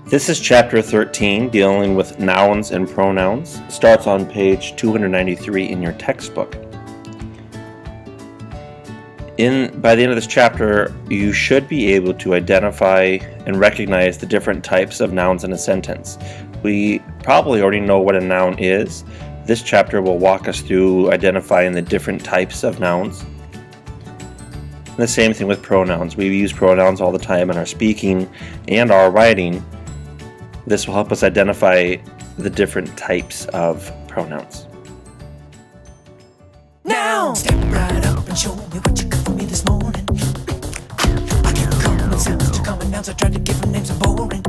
This is Chapter 13, dealing with nouns and pronouns. Starts on page 293 in your textbook. By the end of this chapter, you should be able to identify and recognize the different types of nouns in a sentence. We probably already know what a noun is. This chapter will walk us through identifying the different types of nouns. And the same thing with pronouns. We use pronouns all the time in our speaking and our writing. This will help us identify the different types of pronouns. Now, step right up and show me what you got for me this morning. I can't come and sound to common nouns. I tried to give them names are boring.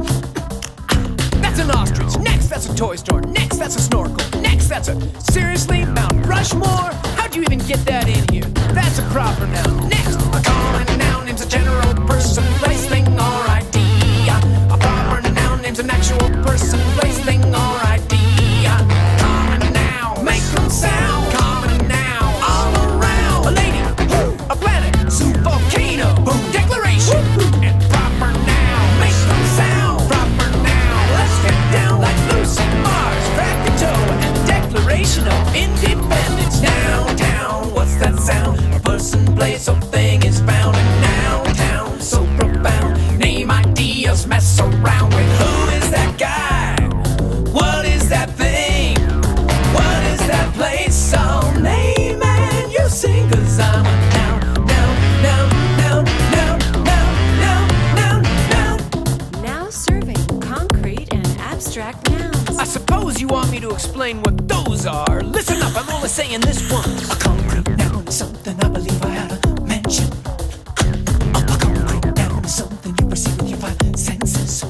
That's an ostrich. Next, that's a toy store. Next, that's a snorkel. Next, that's a seriously Mount Rushmore. How'd you even get that in here? That's a proper noun. Next, a common noun name's a general person, place, thing, or idea. A proper noun name's an actual person, place, thing, or idea. Common noun, make them sound. Common noun, all around. A lady, a planet, zoo, volcano, boom, declaration. And proper noun, make them sound. Proper noun, let's get down like Lucy Mars, Krakatoa, and Declaration of Independence. Downtown, what's that sound? A person, place, or thing is found in downtown. So profound, name, ideas, mess around with. Who is that guy? What is that thing? What is that place? So name and you sing, 'cause I'm a noun, noun, noun, noun, noun, noun, noun, noun. Now serving concrete and abstract nouns. I suppose you want me to explain what those are. Listen up, I'm only saying this once. A concrete noun is something I believe I ought to mention. A concrete noun is something you perceive with your five senses.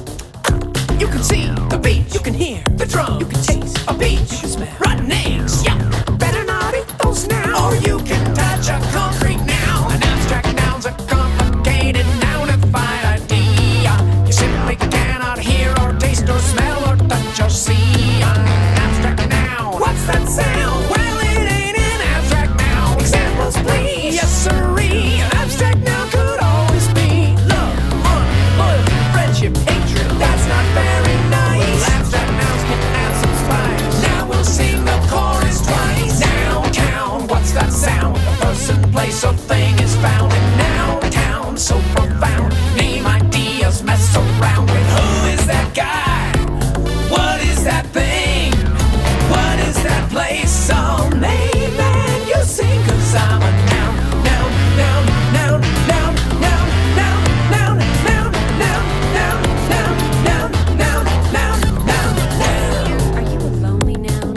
You can see the beach, you can hear the drum, you can taste a peach, you can smell rotten eggs. Yeah, better not eat those now. Or you can touch a concrete noun. An abstract noun's a complicated nounified idea. You simply cannot hear or taste or smell or touch or see. An abstract noun. What's that sound? Well, it ain't an abstract noun. Examples, please. Yes, sirree. An abstract noun could always be love, honor, loyalty, friendship, hatred. That's not very nice. Well, abstract nouns can add some spice. Now we'll sing the chorus twice. Downtown, what's that sound? A person, place, or thing is found in downtown. So profound, name, ideas, mess around with. Who is that guy? What is that thing? What is that place? So name and you sing, 'cause I'm a noun, noun, noun, noun, noun, noun, noun, noun, noun, noun, noun, noun, noun, noun, noun, noun. Are you a lonely noun?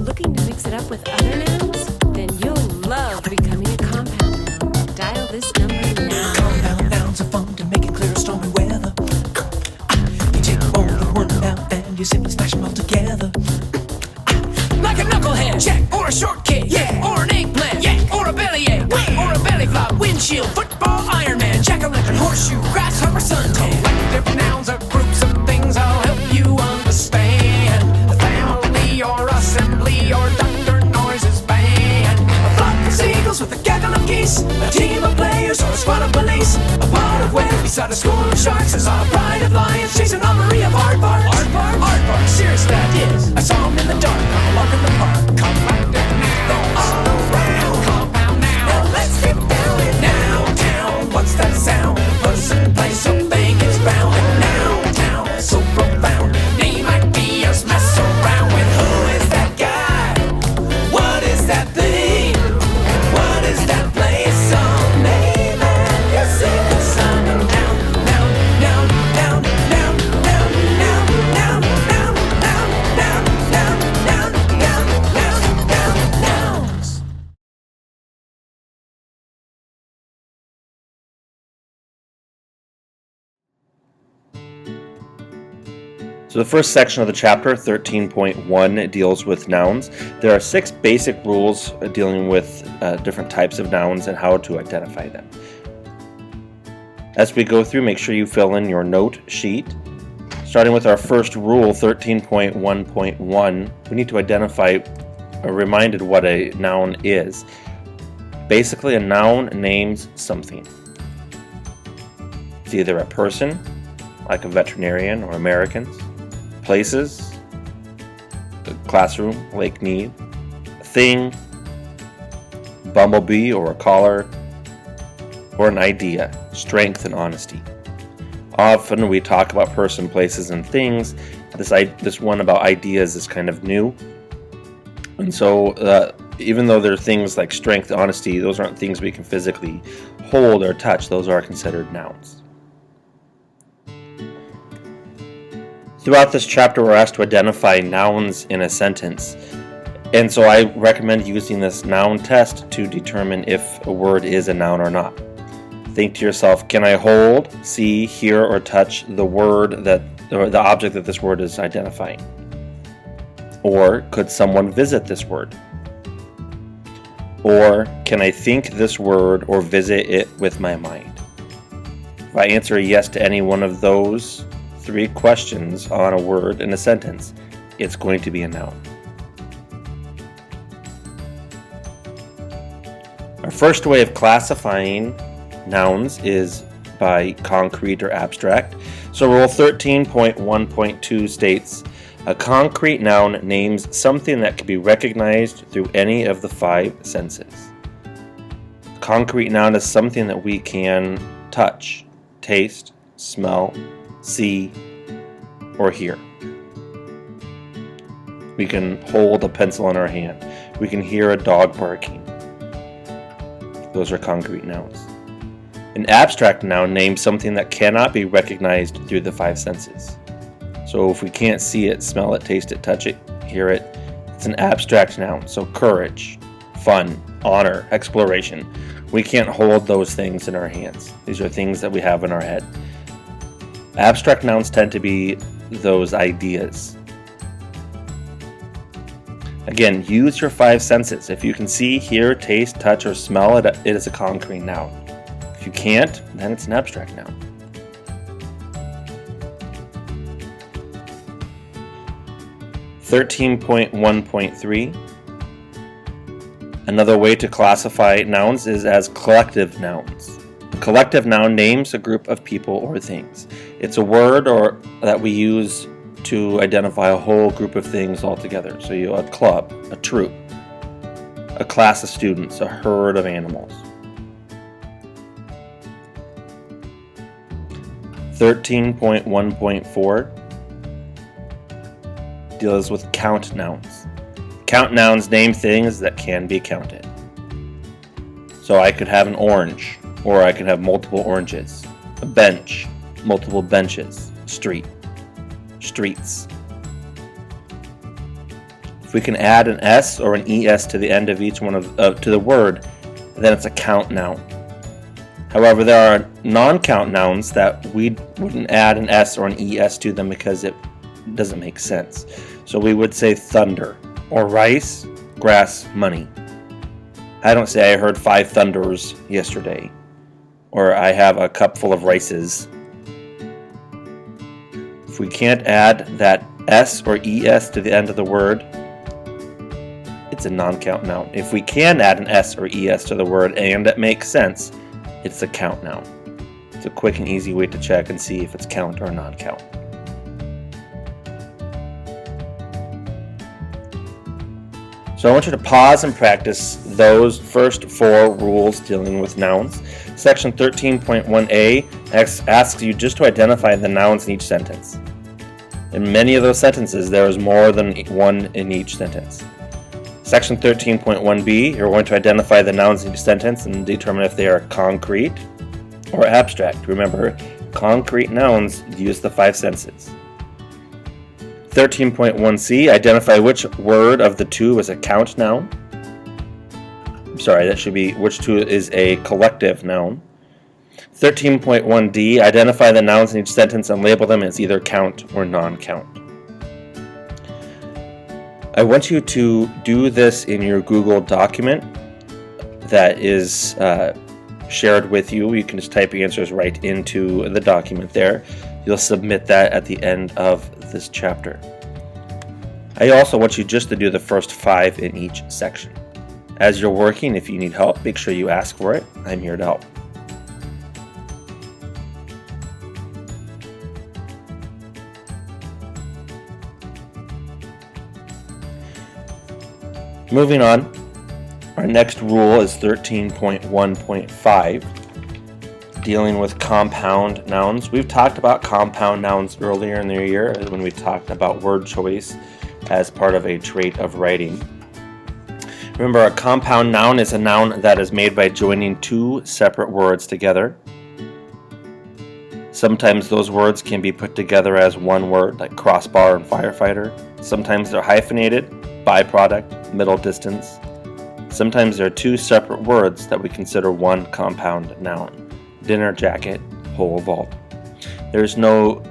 Looking to mix it up with other nouns? Then you'll love becoming a compound noun. Dial this number now. Compound nouns are fun to make it clear stormy weather. You take more than one noun and you simply smash them all together. Like a knucklehead, check, or a short kick, yeah, or an eggplant, yeah, or a bellyache, or a belly flop, windshield, football, Iron Man, jack-o'-lantern, horseshoe, grasshopper, suntan. Collective nouns are groups of things I'll help you understand. A family or assembly or doctor noises band. A flock of seagulls with a gaggle of geese. A team of players or a squad of police. A pot of whales beside a school of sharks. Is our pride of lions chasing an armory of aardvarks. Aardvark, serious that is. I saw him in the dark on a walk in the park. Collective nouns all around. Compound noun. Now let's get down in downtown. What's that sound? Person, place, or thing is found in downtown. So profound. Name, ideas, mess around with. Who is that guy? What is that thing? What is that place? So name and you sing, 'cause I'm a noun, noun, noun, noun, noun, noun, noun, noun, noun, noun, noun, noun, noun, noun, noun, noun, nouns. So the first section of the chapter, 13.1, deals with nouns. There are 6 basic rules dealing with different types of nouns and how to identify them. As we go through, make sure you fill in your note sheet. Starting with our first rule, 13.1.1, we need to identify or reminded what a noun is. Basically, a noun names something. It's either a person like a veterinarian or Americans. Places, a classroom, Lake Mead. Thing, bumblebee or a collar, or an idea, strength and honesty. Often we talk about person, places, and things. This one about ideas is kind of new. And so even though there are things like strength, honesty, those aren't things we can physically hold or touch. Those are considered nouns. Throughout this chapter, we're asked to identify nouns in a sentence. And so I recommend using this noun test to determine if a word is a noun or not. Think to yourself, can I hold, see, hear, or touch the word or the object that this word is identifying? Or could someone visit this word? Or can I think this word or visit it with my mind? If I answer yes to any one of those 3 questions on a word in a sentence, it's going to be a noun. Our first way of classifying nouns is by concrete or abstract. So Rule 13.1.2 states, a concrete noun names something that can be recognized through any of the 5 senses. A concrete noun is something that we can touch, taste, smell, see, or hear. We can hold a pencil in our hand. We can hear a dog barking. Those are concrete nouns. An abstract noun names something that cannot be recognized through the 5 senses. So if we can't see it, smell it, taste it, touch it, hear it, it's an abstract noun. So courage, fun, honor, exploration. We can't hold those things in our hands. These are things that we have in our head. Abstract nouns tend to be those ideas. Again, use your 5 senses. If you can see, hear, taste, touch, or smell it, it is a concrete noun. If you can't, then it's an abstract noun. (13.1.3) Another way to classify nouns is as collective nouns. A collective noun names a group of people or things. It's a word that we use to identify a whole group of things all together. So a club, a troop, a class of students, a herd of animals. 13.1.4 deals with count nouns. Count nouns name things that can be counted. So I could have an orange, or I could have multiple oranges. A bench, multiple benches. Street, streets. If we can add an S or an ES to the end of each one to the word, then it's a count noun. However, there are non-count nouns that we wouldn't add an S or an ES to them because it doesn't make sense. So we would say thunder, or rice, grass, money. I don't say I heard 5 thunders yesterday, or I have a cup full of rices. If we can't add that S or ES to the end of the word, it's a non-count noun. If we can add an S or ES to the word and it makes sense, it's a count noun. It's a quick and easy way to check and see if it's count or non-count. So I want you to pause and practice those first 4 rules dealing with nouns. Section 13.1a asks you just to identify the nouns in each sentence. In many of those sentences, there is more than one in each sentence. Section 13.1b, you're going to identify the nouns in each sentence and determine if they are concrete or abstract. Remember, concrete nouns use the 5 senses. 13.1c, identify which word of the 2 is a count noun. That should be which 2 is a collective noun. 13.1d, identify the nouns in each sentence and label them as either count or non-count. I want you to do this in your Google document that is shared with you. You can just type your answers right into the document there. You'll submit that at the end of this chapter. I also want you just to do the first 5 in each section. As you're working, if you need help, make sure you ask for it. I'm here to help. Moving on, our next rule is 13.1.5, dealing with compound nouns. We've talked about compound nouns earlier in the year when we talked about word choice as part of a trait of writing. Remember, a compound noun is a noun that is made by joining two separate words together. Sometimes those words can be put together as one word, like crossbar and firefighter. Sometimes they're hyphenated, byproduct, middle distance. Sometimes there are two separate words that we consider one compound noun: dinner jacket, pole vault. There's no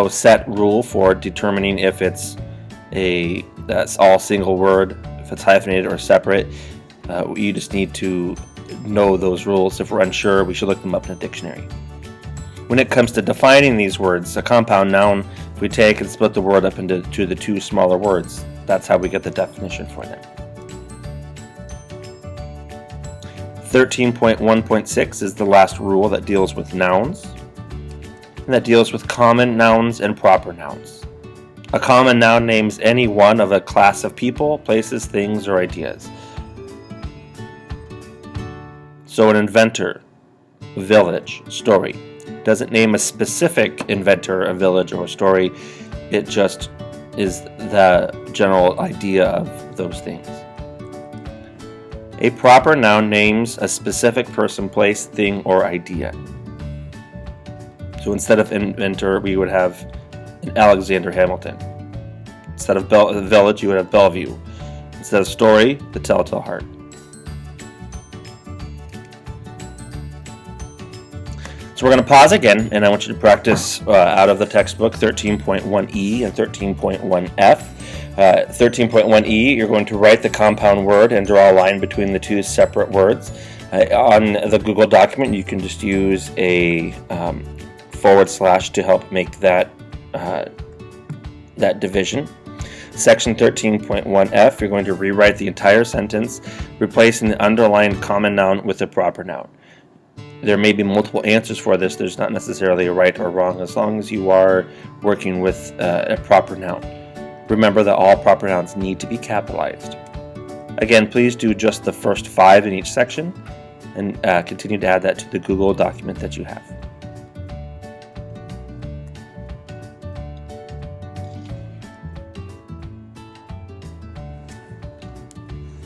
set rule for determining if that's all single word, if it's hyphenated or separate. You just need to know those rules. If we're unsure, we should look them up in a dictionary. When it comes to defining these words, a compound noun, we take and split the word up into the two smaller words. That's how we get the definition for them. 13.1.6 is the last rule that deals with nouns, and that deals with common nouns and proper nouns. A common noun names any one of a class of people, places, things, or ideas. So an inventor, village, story. Doesn't name a specific inventor, a village, or a story. It just is the general idea of those things. A proper noun names a specific person, place, thing, or idea. So instead of inventor, we would have an Alexander Hamilton. Instead of village, you would have Bellevue. Instead of story, the Telltale Heart. So we're going to pause again, and I want you to practice out of the textbook 13.1e and 13.1f. 13.1e, you're going to write the compound word and draw a line between the two separate words. On the Google document, you can just use a / to help make that division. Section 13.1f, you're going to rewrite the entire sentence, replacing the underlined common noun with a proper noun. There may be multiple answers for this. There's not necessarily a right or wrong, as long as you are working with a proper noun. Remember that all proper nouns need to be capitalized. Again, please do just the first 5 in each section, and continue to add that to the Google document that you have.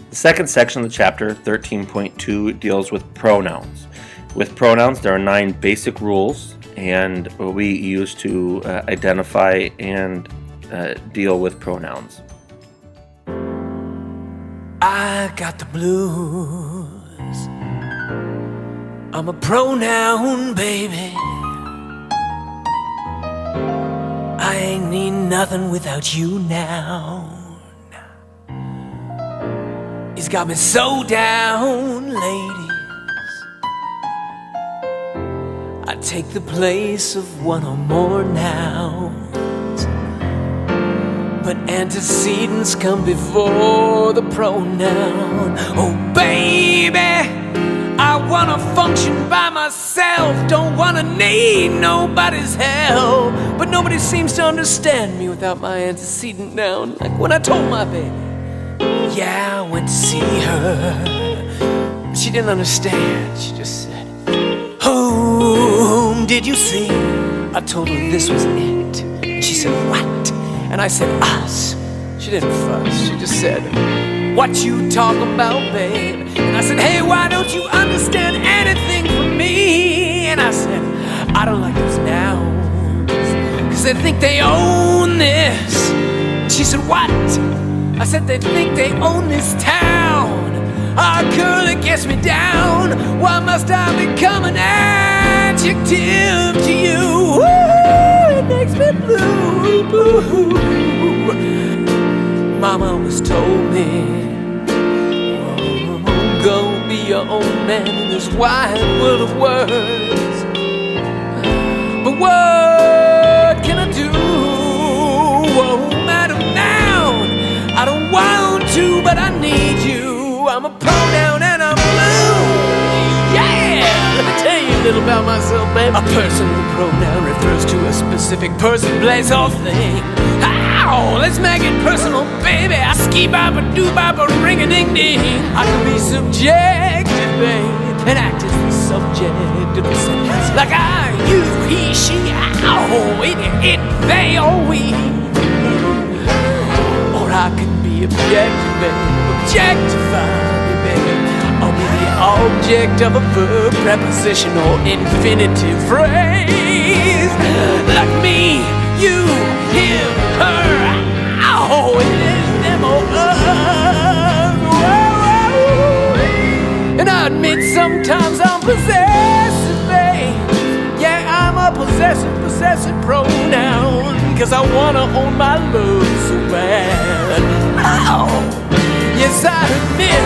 The second section of the chapter, 13.2, deals with pronouns. With pronouns, there are 9 basic rules, and we use to identify and deal with pronouns. I got the blues. I'm a pronoun, baby. I ain't need nothing without you now. He's got me so down, ladies. I take the place of one or more nouns, but antecedents come before the pronoun. Oh baby, I wanna function by myself, don't wanna need nobody's help. But nobody seems to understand me without my antecedent noun. Like when I told my baby, yeah, I went to see her. She didn't understand, she just said, whom did you see? I told her this was it, and she said, what? And I said, us. She didn't fuss, she just said, what you talking about, babe? And I said, hey, why don't you understand anything from me? And I said, I don't like those nouns, cause they think they own this. And she said, what? I said, they think they own this town. Ah, girl, it gets me down. Why must I become an adjective to you? Ooh, it makes me blue, blue. Mama always told me, oh, go be your own man in this wide world of words. But what can I do? Oh, madam, now I don't want to, but I need you. I'm a pronoun and I'm blue. Yeah! Let me tell you a little about myself, babe. A personal pronoun refers to a specific person, place, or thing. Ow, let's make it personal, baby. I ski-bop, do-bop, ring-a-ding-ding. I can be subjective, babe, and act as the subject of the sentence. Like I, you, he, she, ow, it, they, or we. Or I can be objective, babe, objectified, babe. I'll be the object of a verb, preposition, or infinitive phrase. Like me, you, him, her, ow, it is them or us. Whoa. And I admit sometimes I'm possessive, babe. Yeah, I'm a possessive pronoun. Cause I wanna own my love so bad. Ow. Yes, I admit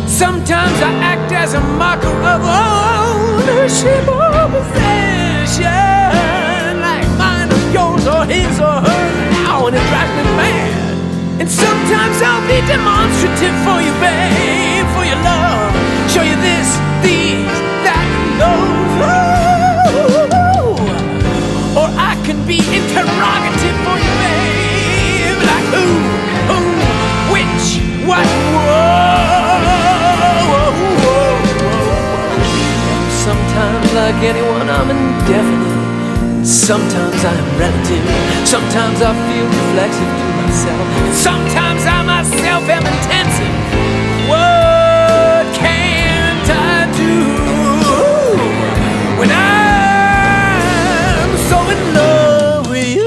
sometimes I act as a marker of ownership or possession. Like mine or yours or his or her. Now, and it drives me mad. And sometimes I'll be demonstrative for you, babe, for your love. Show you this, these, that, and those. Or I can be interrogative for you, babe. Like who, which, what, whoa. Sometimes, like anyone, I'm indefinite. Sometimes I'm relative. Sometimes I feel reflexive to myself. And sometimes I myself am intensive. What can't I do when I'm so in love with you?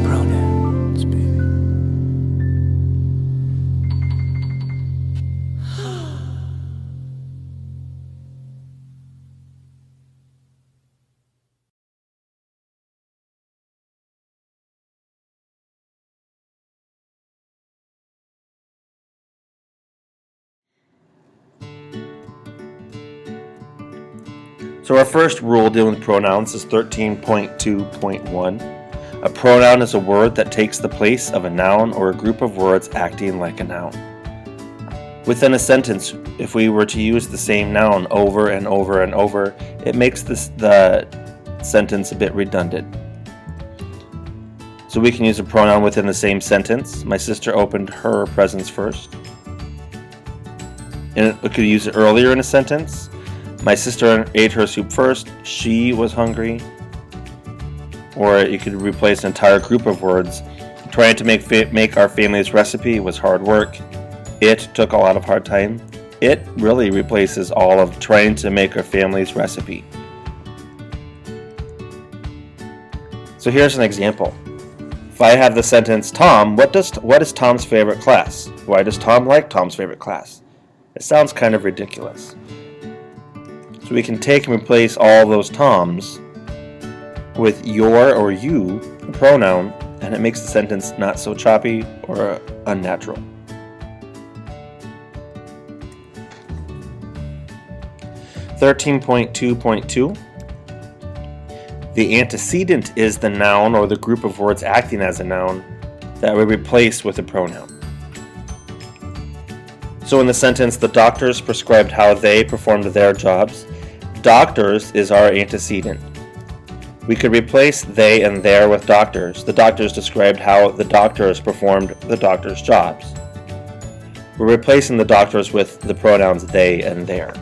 Pronouns, baby. So our first rule dealing with pronouns is 13.2.1. A pronoun is a word that takes the place of a noun or a group of words acting like a noun. Within a sentence, if we were to use the same noun over and over and over, it makes the sentence a bit redundant. So we can use a pronoun within the same sentence. My sister opened her presents first. And we could use it earlier in a sentence. My sister ate her soup first. She was hungry. Or you could replace an entire group of words. Trying to make our family's recipe was hard work. It took a lot of hard time. It really replaces all of trying to make our family's recipe. So here's an example. If I have the sentence, Tom, what is Tom's favorite class? Why does Tom like Tom's favorite class? It sounds kind of ridiculous. So we can take and replace all those Toms with your or you, a pronoun, and it makes the sentence not so choppy or unnatural. (13.2.2) The antecedent is the noun or the group of words acting as a noun that we replace with a pronoun. So in the sentence, the doctors prescribed how they performed their jobs. Doctors is our antecedent. We could replace they and their with doctors. The doctors described how the doctors performed the doctors' jobs. We're replacing the doctors with the pronouns they and their.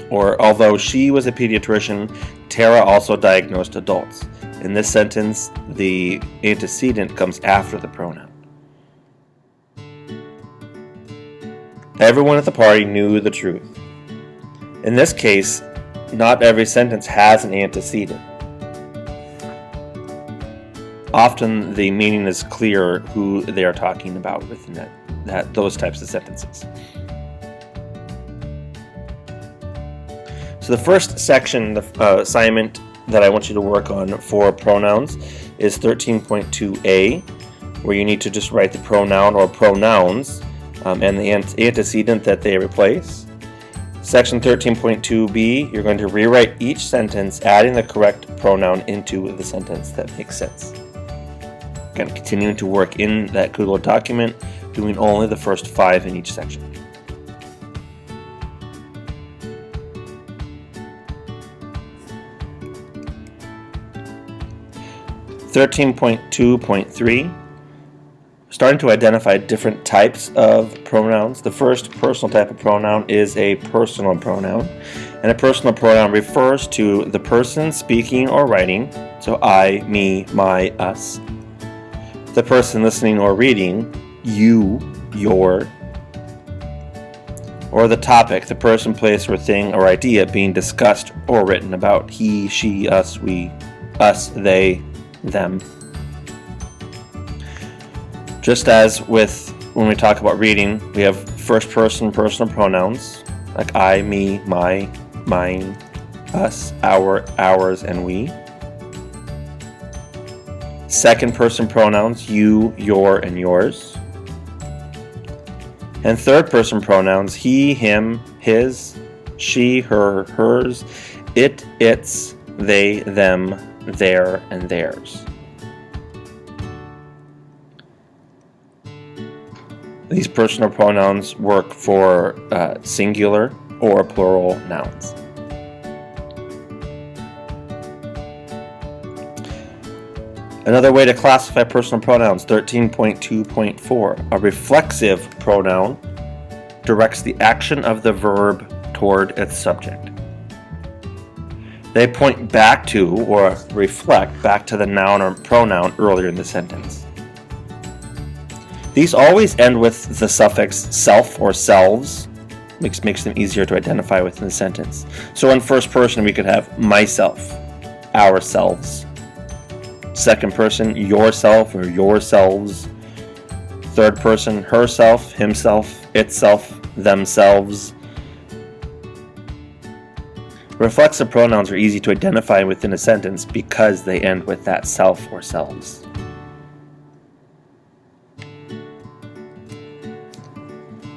Or, although she was a pediatrician, Tara also diagnosed adults. In this sentence, the antecedent comes after the pronoun. Everyone at the party knew the truth. In this case, not every sentence has an antecedent. Often the meaning is clear who they are talking about within those types of sentences. So the first section, the assignment that I want you to work on for pronouns is 13.2a, where you need to just write the pronoun or pronouns and the antecedent that they replace. Section 13.2b, you're going to rewrite each sentence, adding the correct pronoun into the sentence that makes sense. Again, continuing to work in that Google document, doing only the first 5 in each section. 13.2.3, starting to identify different types of pronouns. The first personal type of pronoun is a personal pronoun. And a personal pronoun refers to the person speaking or writing, so I, me, my, us. The person listening or reading, you, your. Or the topic, the person, place, or thing or idea being discussed or written about, he, she, us, we, us, they, them. Just as with when we talk about reading, we have first person personal pronouns like I, me, my, mine, us, our, ours, and we. Second person pronouns you, your, and yours. And third person pronouns he, him, his, she, her, hers, it, its, they, them, their, and theirs. These personal pronouns work for singular or plural nouns. Another way to classify personal pronouns, 13.2.4. A reflexive pronoun directs the action of the verb toward its subject. They point back to or reflect back to the noun or pronoun earlier in the sentence. These always end with the suffix self or selves, which makes them easier to identify within the sentence. So in first person we could have myself, ourselves. Second person, yourself or yourselves. Third person, herself, himself, itself, themselves. Reflexive pronouns are easy to identify within a sentence because they end with that self or selves.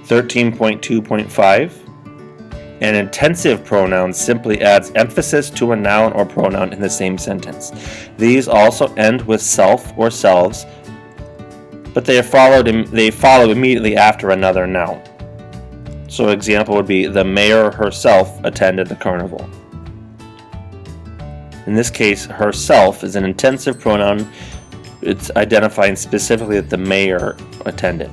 (13.2.5) An intensive pronoun simply adds emphasis to a noun or pronoun in the same sentence. These also end with self or selves, but they follow immediately after another noun. So example would be the mayor herself attended the carnival. In this case, herself is an intensive pronoun. It's identifying specifically that the mayor attended.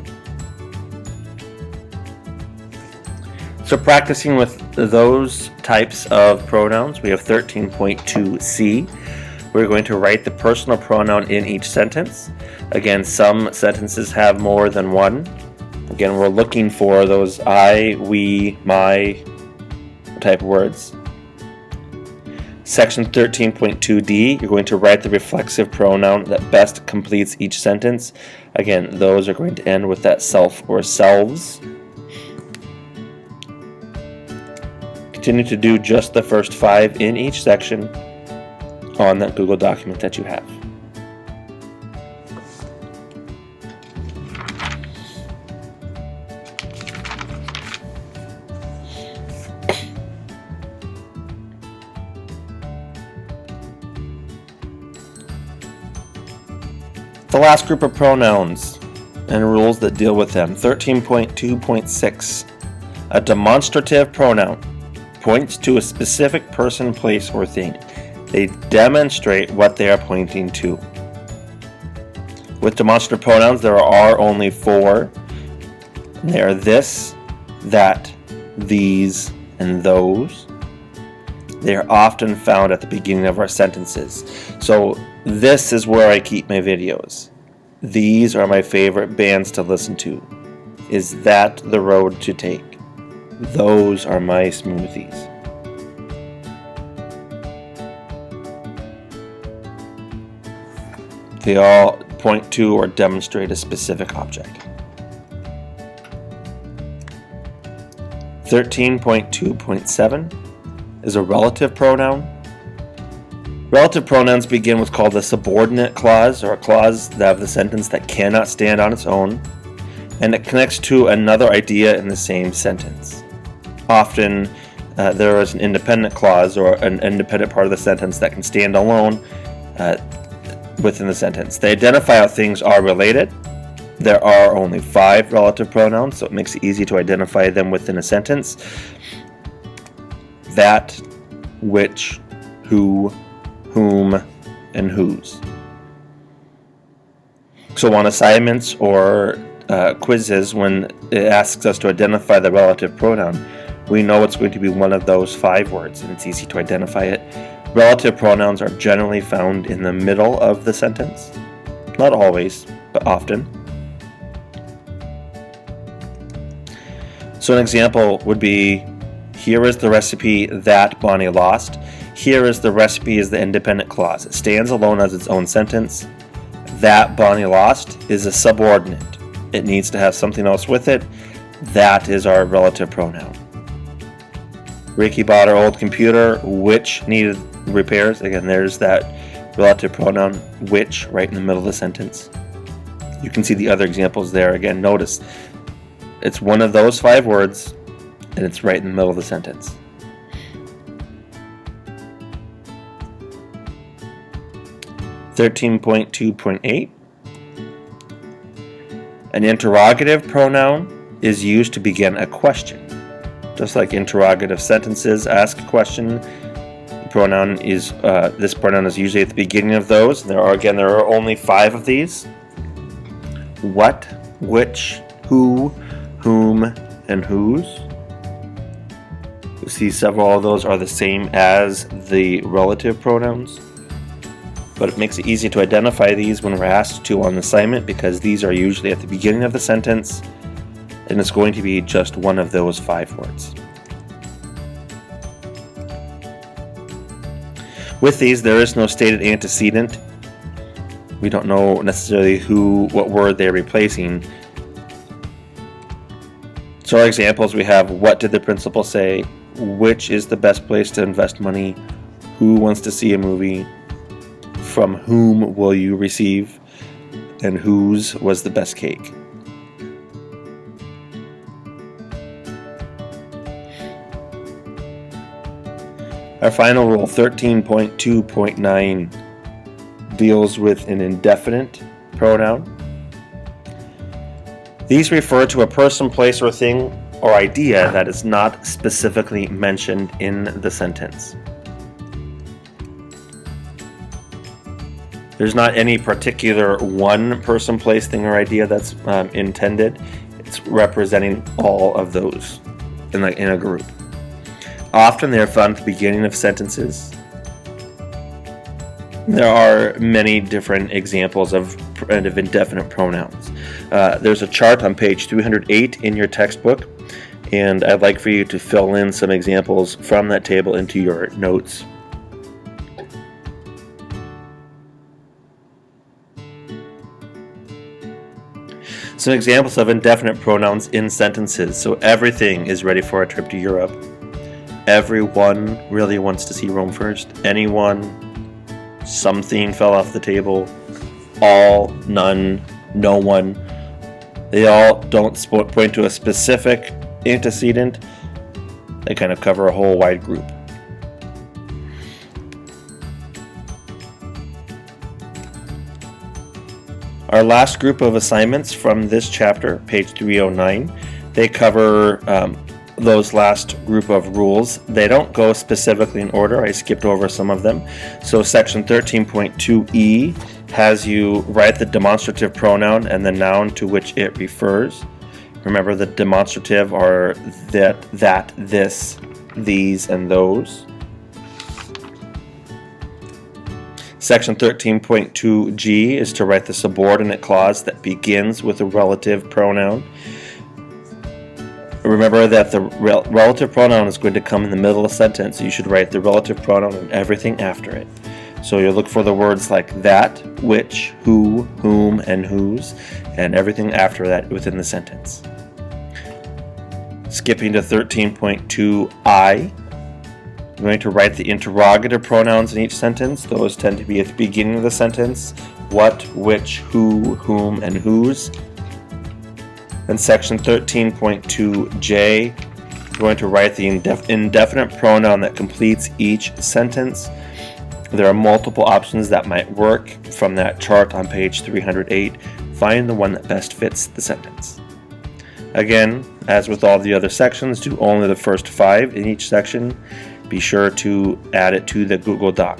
So practicing with those types of pronouns, we have 13.2c. We're going to write the personal pronoun in each sentence. Again, some sentences have more than one. Again, we're looking for those I, we, my type of words. Section 13.2d, you're going to write the reflexive pronoun that best completes each sentence. Again, those are going to end with that self or selves. Continue to do just the first 5 in each section on that Google document that you have. The last group of pronouns and rules that deal with them. 13.2.6. A demonstrative pronoun points to a specific person, place, or thing. They demonstrate what they are pointing to. With demonstrative pronouns, there are only 4. They are this, that, these, and those. They are often found at the beginning of our sentences. So this is where I keep my videos. These are my favorite bands to listen to. Is that the road to take? Those are my smoothies. They all point to or demonstrate a specific object. 13.2.7 is a relative pronoun. Relative pronouns begin what's called a subordinate clause, or a clause of the sentence that cannot stand on its own, and it connects to another idea in the same sentence. Often there is an independent clause or an independent part of the sentence that can stand alone within the sentence. They identify how things are related. There are only 5 relative pronouns, so it makes it easy to identify them within a sentence. That, which, who, whom, and whose. So on assignments or quizzes, when it asks us to identify the relative pronoun, we know it's going to be one of those 5 words, and it's easy to identify it. Relative pronouns are generally found in the middle of the sentence. Not always, but often. So an example would be, here is the recipe that Bonnie lost. Here is the recipe is the independent clause. It stands alone as its own sentence. That Bonnie lost is a subordinate. It needs to have something else with it. That is our relative pronoun. Ricky bought her old computer, which needed repairs. Again, there's that relative pronoun, which, right in the middle of the sentence. You can see the other examples there. Again, notice it's one of those 5 words, and it's right in the middle of the sentence. (13.2.8) An interrogative pronoun is used to begin a question. Just like interrogative sentences ask a question, this pronoun is usually at the beginning of those. There are only 5 of these. What, which, who, whom, and whose. You see several of those are the same as the relative pronouns, but it makes it easy to identify these when we're asked to on assignment, because these are usually at the beginning of the sentence, and it's going to be just one of those 5 words. With these, there is no stated antecedent. We don't know necessarily what word they're replacing. So our examples, we have, what did the principal say? Which is the best place to invest money? Who wants to see a movie? From whom will you receive? And whose was the best cake? Our final rule, 13.2.9, deals with an indefinite pronoun. These refer to a person, place, or thing or idea that is not specifically mentioned in the sentence. There's not any particular one person, place, thing, or idea that's intended. It's representing all of those in a group. Often they are found at the beginning of sentences. There are many different examples of indefinite pronouns. There's a chart on page 308 in your textbook, and I'd like for you to fill in some examples from that table into your notes. Some examples of indefinite pronouns in sentences. So everything is ready for a trip to Europe. Everyone really wants to see Rome first. Anyone. Something fell off the table. All. None. No one. They all don't point to a specific antecedent. They kind of cover a whole wide group. Our last group of assignments from this chapter, page 309, they cover those last group of rules. They don't go specifically in order. I skipped over some of them. So section 13.2e has you write the demonstrative pronoun and the noun to which it refers. Remember, the demonstrative are that, this, these, and those. Section 13.2g is to write the subordinate clause that begins with a relative pronoun. Remember that the relative pronoun is going to come in the middle of a sentence, so you should write the relative pronoun and everything after it. So you'll look for the words like that, which, who, whom, and whose, and everything after that within the sentence. Skipping to 13.2i, I'm going to write the interrogative pronouns in each sentence. Those tend to be at the beginning of the sentence. What, which, who, whom, and whose. In section 13.2j, I'm going to write the indefinite pronoun that completes each sentence. There are multiple options that might work from that chart on page 308. Find the one that best fits the sentence. Again, as with all the other sections, do only the first 5 in each section. Be sure to add it to the Google Doc.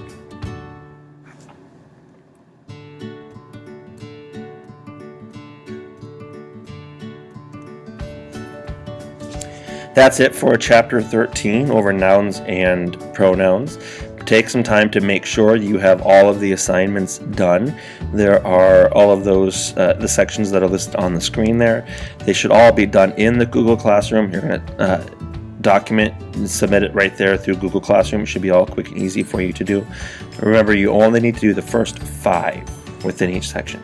That's it for Chapter 13 over nouns and pronouns. Take some time to make sure you have all of the assignments done. There are all of those, the sections that are listed on the screen there. They should all be done in the Google Classroom. You're going to document and submit it right there through Google Classroom. It should be all quick and easy for you to do. Remember, you only need to do the first 5 within each section.